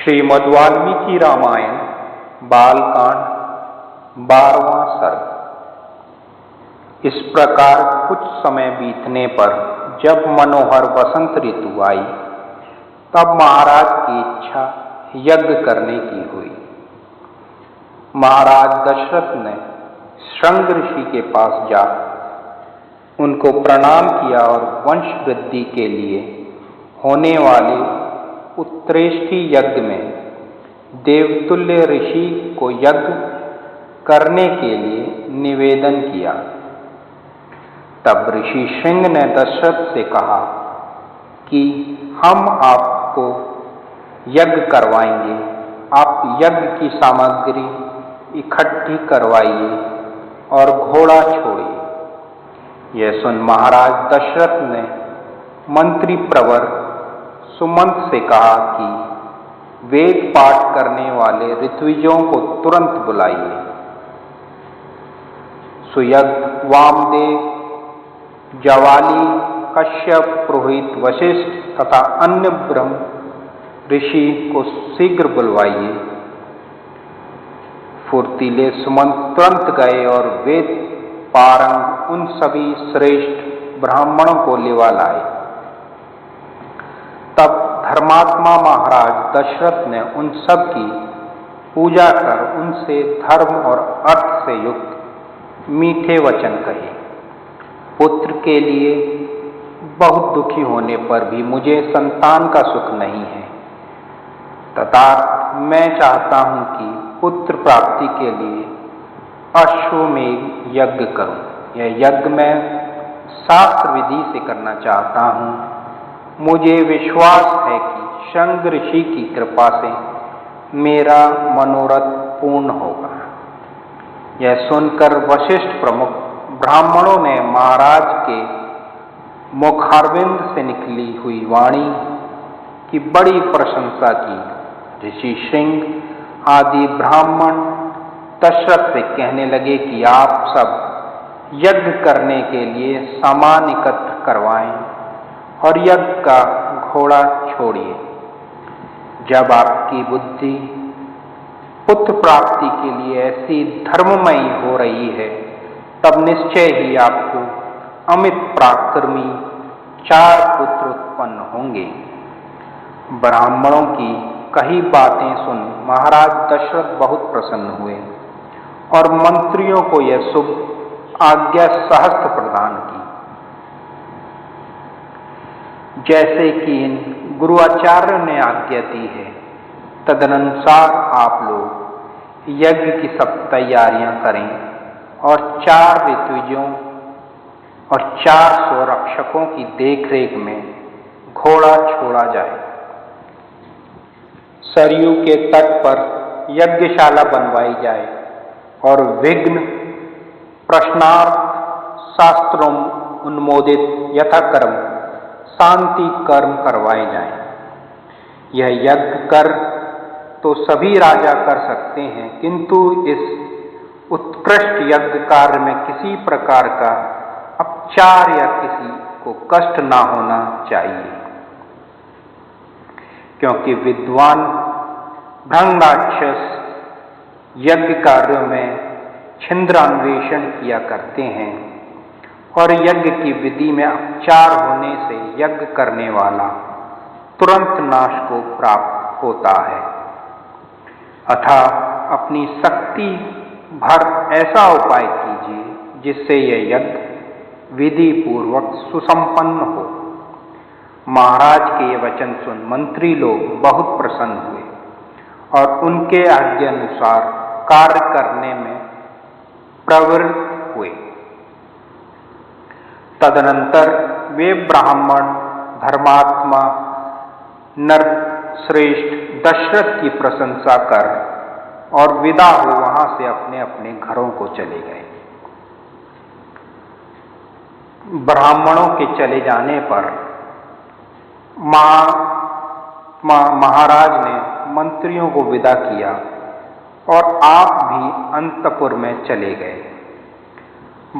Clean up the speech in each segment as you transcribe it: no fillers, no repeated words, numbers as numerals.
श्रीमद् वाल्मीकि रामायण बालकांड 12वां सर्ग। इस प्रकार कुछ समय बीतने पर जब मनोहर वसंत ऋतु आई, तब महाराज की इच्छा यज्ञ करने की हुई। महाराज दशरथ ने श्रृंग ऋषि के पास जा उनको प्रणाम किया और वंश वृद्धि के लिए होने वाले उत्कृष्ट यज्ञ में देवतुल्य ऋषि को यज्ञ करने के लिए निवेदन किया। तब ऋषि श्रृंग ने दशरथ से कहा कि हम आपको यज्ञ करवाएंगे, आप यज्ञ की सामग्री इकट्ठी करवाइए और घोड़ा छोड़िए। यह सुन महाराज दशरथ ने मंत्री प्रवर सुमंत से कहा कि वेद पाठ करने वाले ऋत्विजों को तुरंत बुलाइए। सुयज्ञ वामदेव, जवाली, कश्यप, पुरोहित, वशिष्ठ तथा अन्य ब्रह्म ऋषि को शीघ्र बुलवाइए। फुर्तीले सुमंत तुरंत गए और वेद पारंग उन सभी श्रेष्ठ ब्राह्मणों को लिवा लाए। तब धर्मात्मा महाराज दशरथ ने उन सब की पूजा कर उनसे धर्म और अर्थ से युक्त मीठे वचन कहे। पुत्र के लिए बहुत दुखी होने पर भी मुझे संतान का सुख नहीं है, तथार्थ मैं चाहता हूं कि पुत्र प्राप्ति के लिए अश्वमेध यज्ञ करूं। यह यज्ञ मैं शास्त्र विधि से करना चाहता हूं। मुझे विश्वास है कि श्रृंग ऋषि की कृपा से मेरा मनोरथ पूर्ण होगा। यह सुनकर वशिष्ठ प्रमुख ब्राह्मणों ने महाराज के मुखारविंद से निकली हुई वाणी की बड़ी प्रशंसा की। ऋषि श्रृंग आदि ब्राह्मण दशरथ से कहने लगे कि आप सब यज्ञ करने के लिए सामान एकत्र करवाएं और यज्ञ का घोड़ा छोड़िए। जब आपकी बुद्धि पुत्र प्राप्ति के लिए ऐसी धर्ममयी हो रही है, तब निश्चय ही आपको अमित पराक्रमी 4 पुत्र उत्पन्न होंगे। ब्राह्मणों की कही बातें सुन महाराज दशरथ बहुत प्रसन्न हुए और मंत्रियों को यह शुभ आज्ञा सहस्त्र प्रदान की। जैसे कि इन गुरुआचार्य ने आज्ञा दी है, तदनुसार आप लोग यज्ञ की सब तैयारियां करें और 4 ऋत्विजों और 400 रक्षकों की देखरेख में घोड़ा छोड़ा जाए। सरयू के तट पर यज्ञशाला बनवाई जाए और विघ्न प्रश्नार्थ शास्त्रों उन्मोदित यथाक्रम शांति कर्म करवाए जाएं। यह यज्ञ कर तो सभी राजा कर सकते हैं, किंतु इस उत्कृष्ट यज्ञ कार्य में किसी प्रकार का अपचार या किसी को कष्ट ना होना चाहिए, क्योंकि विद्वान भृंगाक्षस यज्ञ कार्यों में छिंद्रान्वेषण किया करते हैं और यज्ञ की विधि में अपचार होने से यज्ञ करने वाला तुरंत नाश को प्राप्त होता है। अतः अपनी शक्ति भर ऐसा उपाय कीजिए जिससे यह यज्ञ विधि पूर्वक सुसंपन्न हो। महाराज के ये वचन सुन मंत्री लोग बहुत प्रसन्न हुए और उनके आज्ञानुसार कार्य करने में प्रवृत्त हुए। तदनंतर वे ब्राह्मण धर्मात्मा नरश्रेष्ठ दशरथ की प्रशंसा कर और विदा हो वहां से अपने अपने घरों को चले गए। ब्राह्मणों के चले जाने पर महाराज ने मंत्रियों को विदा किया और आप भी अंतपुर में चले गए।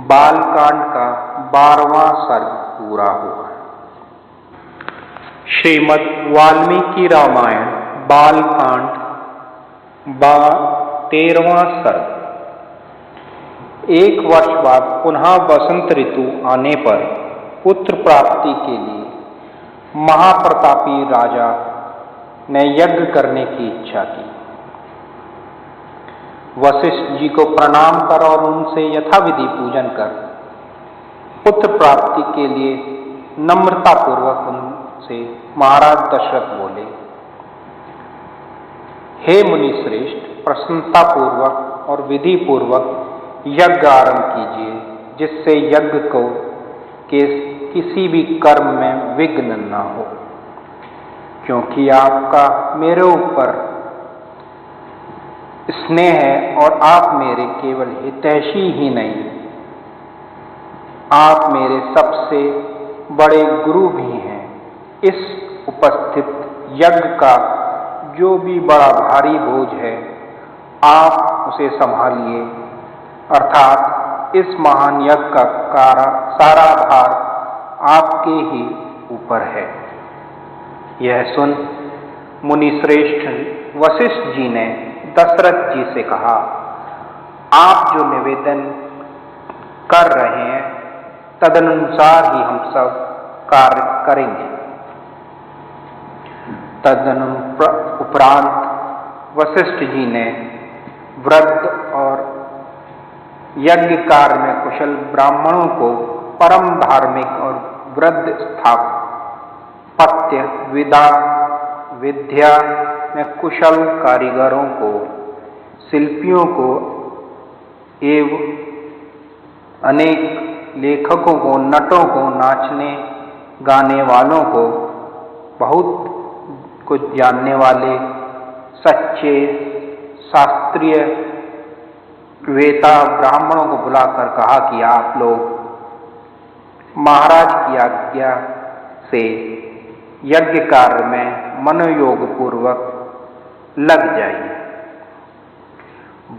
बालकांड का 12वां सर्ग पूरा हुआ। श्रीमद् वाल्मीकि रामायण बालकांड 13वां सर्ग। एक वर्ष बाद पुनः वसंत ऋतु आने पर पुत्र प्राप्ति के लिए महाप्रतापी राजा ने यज्ञ करने की इच्छा की। वशिष्ठ जी को प्रणाम कर और उनसे यथाविधि पूजन कर पुत्र प्राप्ति के लिए नम्रतापूर्वक उनसे महाराज दशरथ बोले, हे मुनि श्रेष्ठ, प्रसन्नतापूर्वक और विधि पूर्वक यज्ञ आरंभ कीजिए, जिससे यज्ञ को के किसी भी कर्म में विघ्न न हो, क्योंकि आपका मेरे ऊपर स्नेह है और आप मेरे केवल हितैषी ही नहीं, आप मेरे सबसे बड़े गुरु भी हैं। इस उपस्थित यज्ञ का जो भी बड़ा भारी बोझ है, आप उसे संभालिए, अर्थात इस महान यज्ञ का सारा भार आपके ही ऊपर है। यह सुन मुनि श्रेष्ठ वशिष्ठ जी ने दशरथ जी से कहा, आप जो निवेदन कर रहे हैं तदनुसार ही हम सब कार्य करेंगे। उपरांत वशिष्ठ जी ने वृद्ध और यज्ञ कार्य में कुशल ब्राह्मणों को परम धार्मिक और वृद्ध स्थापत्य विद्या में कुशल कारीगरों को, शिल्पियों को एवं अनेक लेखकों को, नटों को, नाचने गाने वालों को, बहुत कुछ जानने वाले सच्चे शास्त्रीय वेता ब्राह्मणों को बुलाकर कहा कि आप लोग महाराज की आज्ञा से यज्ञ कार्य में मनोयोग पूर्वक लग जाइए।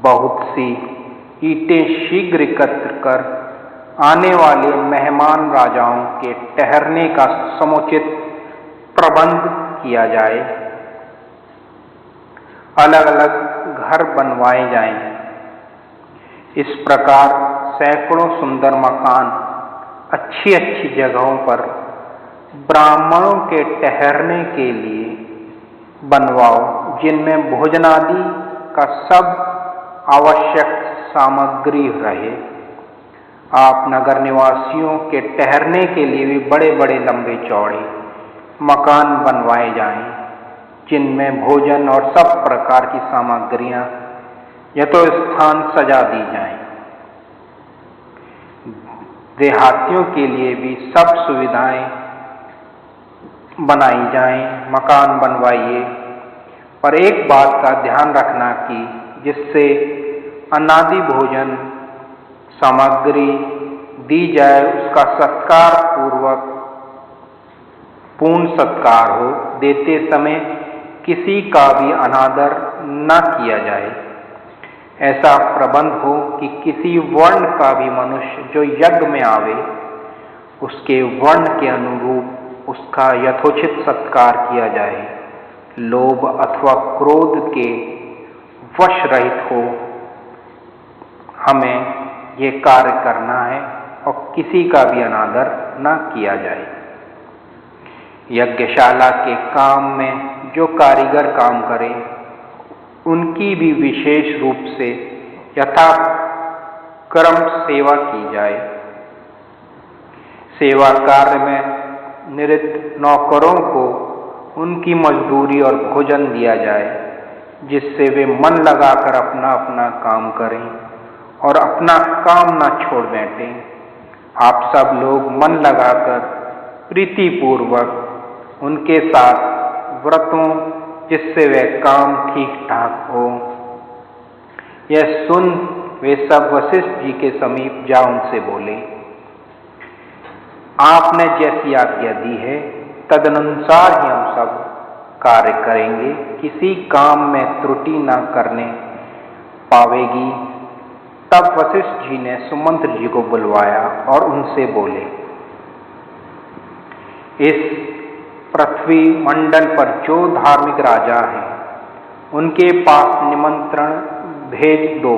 बहुत सी ईंटें शीघ्र एकत्र कर आने वाले मेहमान राजाओं के ठहरने का समुचित प्रबंध किया जाए। अलग अलग घर बनवाए जाएं। इस प्रकार सैकड़ों सुंदर मकान अच्छी अच्छी जगहों पर ब्राह्मणों के ठहरने के लिए बनवाओ, जिनमें भोजनादि का सब आवश्यक सामग्री रहे। आप नगर निवासियों के ठहरने के लिए भी बड़े बड़े लंबे चौड़े मकान बनवाए जाएं, जिनमें भोजन और सब प्रकार की सामग्रियां यथोस्थान सजा दी जाएं। देहातियों के लिए भी सब सुविधाएं बनाई जाएं, मकान बनवाइए। पर एक बात का ध्यान रखना कि जिससे अनादि भोजन सामग्री दी जाए, उसका सत्कार पूर्वक पूर्ण सत्कार हो। देते समय किसी का भी अनादर न किया जाए। ऐसा प्रबंध हो कि किसी वर्ण का भी मनुष्य जो यज्ञ में आवे, उसके वर्ण के अनुरूप उसका यथोचित सत्कार किया जाए। लोभ अथवा क्रोध के वश रहित हो हमें ये कार्य करना है और किसी का भी अनादर न किया जाए। यज्ञशाला के काम में जो कारीगर काम करें, उनकी भी विशेष रूप से यथाक्रम सेवा की जाए। सेवा कार्य में निरत नौकरों को उनकी मजदूरी और भोजन दिया जाए, जिससे वे मन लगाकर अपना अपना काम करें और अपना काम न छोड़ बैठें। आप सब लोग मन लगाकर प्रीतिपूर्वक उनके साथ व्रतों, जिससे वह काम ठीक ठाक हो। यह सुन वे सब वशिष्ठ जी के समीप जा उनसे बोले, आपने जैसी आज्ञा दी है तदनुसार ही हम सब कार्य करेंगे। किसी काम में त्रुटि न करने पावेगी। तब वशिष्ठ जी ने सुमंत्र जी को बुलवाया और उनसे बोले, इस पृथ्वी मंडल पर जो धार्मिक राजा हैं, उनके पास निमंत्रण भेज दो।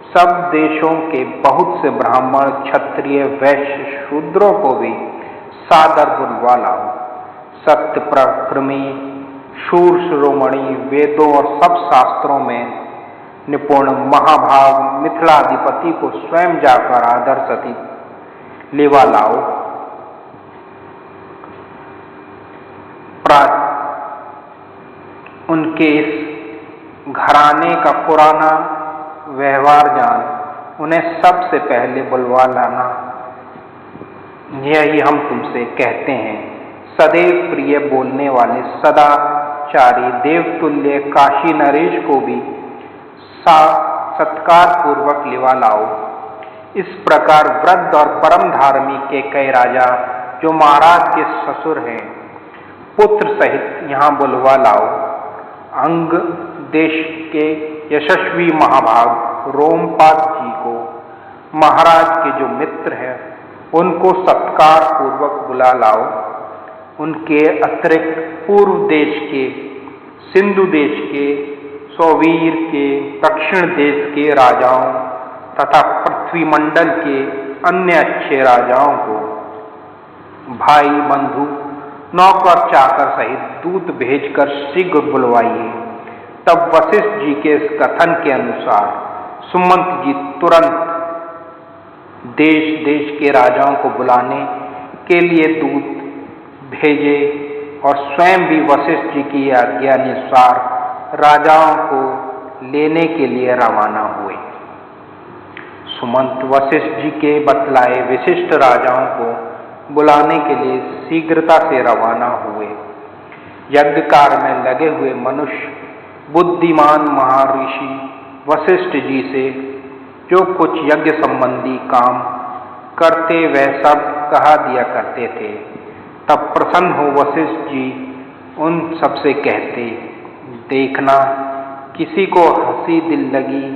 सब देशों के बहुत से ब्राह्मण, क्षत्रिय, वैश्य, शूद्रों को भी सादर बुलवा लाओ। सत्य पराक्रमी, शूर शिरोमणि, वेदों और सब शास्त्रों में निपुण महाभाग मिथिलाधिपति को स्वयं जाकर आदर सहित लेवा लाओ। उनके इस घराने का पुराना व्यवहार जान उन्हें सबसे पहले बुलवा लाना। यही हम तुमसे कहते हैं। सदैव प्रिय बोलने वाले सदाचारी देवतुल्य काशी नरेश को भी सत्कार पूर्वक लेवा लाओ। इस प्रकार वृद्ध और परम धार्मिक के कई राजा, जो महाराज के ससुर हैं, पुत्र सहित यहाँ बुलवा लाओ। अंग देश के यशस्वी महाभाग रोमपाद जी को, महाराज के जो मित्र हैं, उनको सत्कार पूर्वक बुला लाओ। उनके अतिरिक्त पूर्व देश के, सिंधु देश के, सौवीर के, दक्षिण देश के राजाओं तथा पृथ्वी मंडल के अन्य अच्छे राजाओं को, भाई बंधु, नौकर चाकर सहित दूत भेजकर शीघ्र बुलवाइए। तब वशिष्ठ जी के इस कथन के अनुसार सुमंत जी तुरंत देश देश के राजाओं को बुलाने के लिए दूत भेजे और स्वयं भी वशिष्ठ जी की आज्ञानुसार राजाओं को लेने के लिए रवाना हुए। सुमंत वशिष्ठ जी के बतलाए विशिष्ट राजाओं को बुलाने के लिए शीघ्रता से रवाना हुए। यज्ञ कार्य में लगे हुए मनुष्य बुद्धिमान महर्षि वशिष्ठ जी से जो कुछ यज्ञ संबंधी काम करते वह सब कहा दिया करते थे। तब प्रसन्न हो वशिष्ठ जी उन सबसे कहते, देखना किसी को हंसी दिल लगी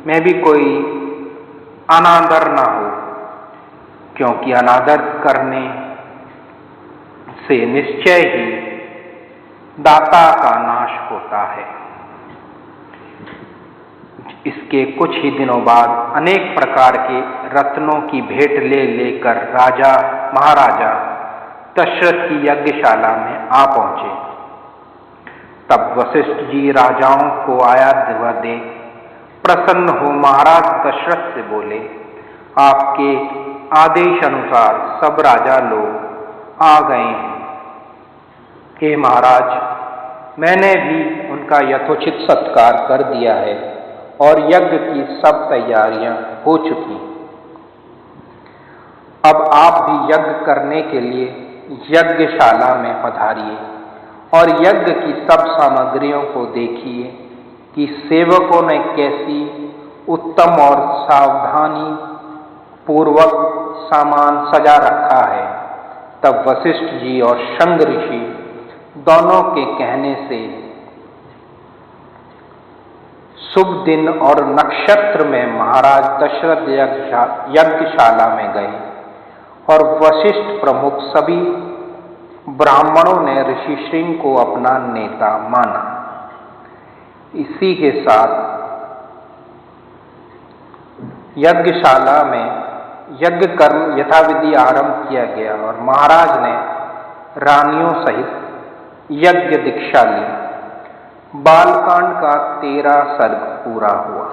में भी कोई अनादर ना हो, क्योंकि अनादर करने से निश्चय ही दाता का नाश होता है। इसके कुछ ही दिनों बाद अनेक प्रकार के रत्नों की भेंट ले लेकर राजा महाराजा दशरथ की यज्ञशाला में आ पहुंचे। तब वशिष्ठ जी राजाओं को आया दे प्रसन्न हो महाराज दशरथ से बोले, आपके आदेश अनुसार सब राजा लोग आ गए हैं। हे महाराज, मैंने भी उनका यथोचित सत्कार कर दिया है और यज्ञ की सब तैयारियां हो चुकी। अब आप भी यज्ञ करने के लिए यज्ञशाला में पधारिए और यज्ञ की सब सामग्रियों को देखिए कि सेवकों ने कैसी उत्तम और सावधानी पूर्वक सामान सजा रखा है। तब वशिष्ठ जी और शंग ऋषि दोनों के कहने से शुभ दिन और नक्षत्र में महाराज दशरथ यज्ञशाला में गए और वशिष्ठ प्रमुख सभी ब्राह्मणों ने ऋषि श्रृंग को अपना नेता माना। इसी के साथ यज्ञशाला में यज्ञ कर्म यथाविधि आरंभ किया गया और महाराज ने रानियों सहित यज्ञ दीक्षा ली। बालकांड का 13 सर्ग पूरा हुआ।